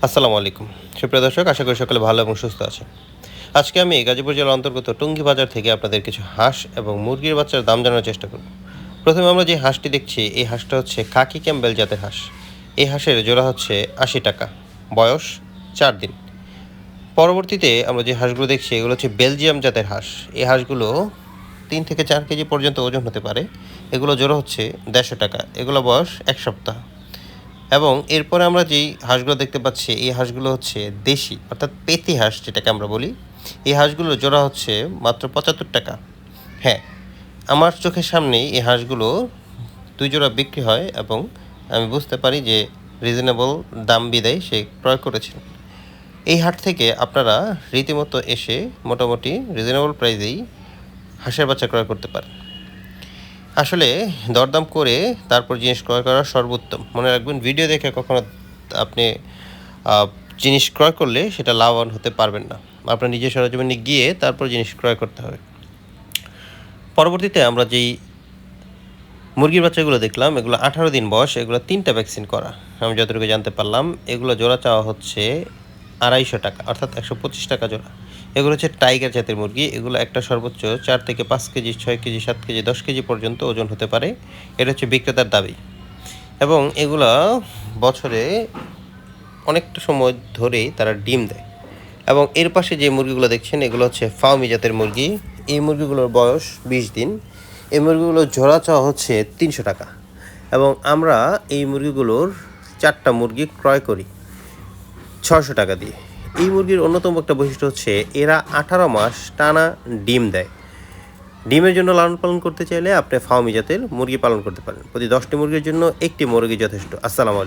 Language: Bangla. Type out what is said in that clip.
আসসালামু আলাইকুম। সুপ্রিয় দর্শক, আশা করি সকলে ভালো এবং সুস্থ আছেন। আজকে আমি গাজীপুর জেলার অন্তর্গত টঙ্গী বাজার থেকে আপনাদের কিছু হাঁস এবং মুরগির বাচ্চার দাম জানার চেষ্টা করব। প্রথমে আমরা যে হাঁসটি দেখছি, এই হাঁসটা হচ্ছে খাকি ক্যাম্বেল জাতের হাঁস। এই হাঁসের জোড়া হচ্ছে ৮০ টাকা, বয়স ৪ দিন। পরবর্তীতে আমরা যে হাঁসগুলো দেখছি, এগুলো হচ্ছে বেলজিয়াম জাতের হাঁস। এই হাঁসগুলো ৩ থেকে ৪ কেজি পর্যন্ত ওজন হতে পারে। এগুলো জোড়া হচ্ছে ১৫০ টাকা, এগুলো বয়স ১ সপ্তাহ। এবং এরপরে আমরা যেই হাঁসগুলো দেখতে পাচ্ছি, এই হাঁসগুলো হচ্ছে দেশি, অর্থাৎ পেতি হাঁস যেটাকে আমরা বলি। এই হাঁসগুলোর জোড়া হচ্ছে মাত্র ৭৫ টাকা। হ্যাঁ, আমার চোখের সামনেই এই হাঁসগুলো ২ জোড়া বিক্রি হয় এবং আমি বুঝতে পারি যে রিজনেবল দাম বিধায় সে ক্রয় করেছেন। এই হাট থেকে আপনারা রীতিমতো এসে মোটামুটি রিজনেবল প্রাইসেই হাঁসের বাচ্চা ক্রয় করতে পারেন। আসলে দরদাম করে তারপর জিনিস ক্রয় করা সর্বোত্তম। মনে রাখবেন, ভিডিও দেখে কখনো আপনি জিনিস ক্রয় করলে সেটা লাভবান হতে পারবেন না। আপনার নিজের সরজমিনে গিয়ে তারপর জিনিস ক্রয় করতে হবে। পরবর্তীতে আমরা যেই মুরগির বাচ্চাগুলো দেখলাম, এগুলো ১৮ দিন বয়স, এগুলো ৩টা ভ্যাকসিন করা। আমি যতটুকু জানতে পারলাম, এগুলো জোড়া চাওয়া হচ্ছে ২৫০ টাকা, অর্থাৎ ১২৫ টাকা জোড়া। এগুলো হচ্ছে টাইগার জাতের মুরগি। এগুলো একটা সর্বোচ্চ ৪ থেকে ৫ কেজি, ৬ কেজি, ৭ কেজি, ১০ কেজি পর্যন্ত ওজন হতে পারে। এটা হচ্ছে বিক্রেতার দাবি। এবং এগুলা বছরে অনেকটা সময় ধরেই তারা ডিম দেয়। এবং এর পাশে যে মুরগিগুলো দেখছেন, এগুলো হচ্ছে ফার্মি জাতের মুরগি। এই মুরগিগুলোর বয়স ২০ দিন। এই মুরগিগুলোর জোড়া চাওয়া হচ্ছে ৩০০ টাকা। এবং আমরা এই মুরগিগুলোর ৪টা মুরগি ক্রয় করি ৬০০ টাকা দিয়ে। এই মুরগির অন্যতম একটা বৈশিষ্ট্য হচ্ছে এরা ১৮ মাস টানা ডিম দেয়। ডিমের জন্য লালন পালন করতে চাইলে আপনি ফার্মি জাতের মুরগি পালন করতে পারেন। প্রতি ১০টি মুরগির জন্য একটি মুরগি যথেষ্ট। আসসালামু আলাইকুম।